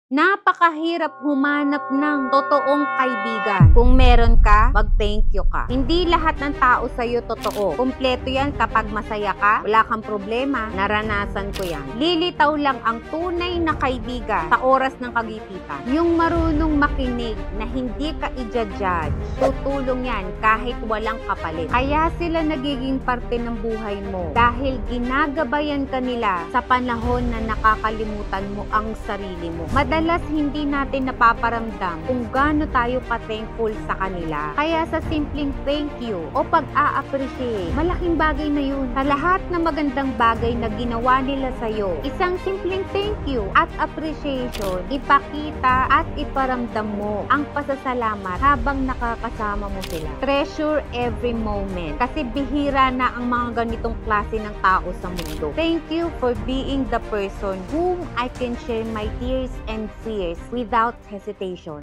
Napakahirap humanap ng totoong kaibigan. Kung meron ka, mag-thank you ka. Hindi lahat ng tao sa'yo totoo. Kumpleto yan kapag masaya ka, wala kang problema, naranasan ko yan. Lilitaw lang ang tunay na kaibigan sa oras ng kagipitan. Yung marunong makinig na hindi ka i-judge. Tutulong yan kahit walang kapalit. Kaya sila nagiging parte ng buhay mo dahil ginagabayan ka nila sa panahon na nakakalimutan mo ang sarili mo. Madalas hindi natin napaparamdam kung gaano tayo ka-thankful sa kanila. Kaya sa simpleng thank you o pag-a-appreciate, malaking bagay na yun. Sa lahat ng magandang bagay na ginawa nila sa'yo, isang simpleng thank you at appreciation, ipakita at iparamdam mo ang pasasalamat habang nakakasama mo sila. Treasure every moment kasi bihira na ang mga ganitong klase ng tao sa mundo. Thank you for being the person whom I can share my tears and fears without hesitation.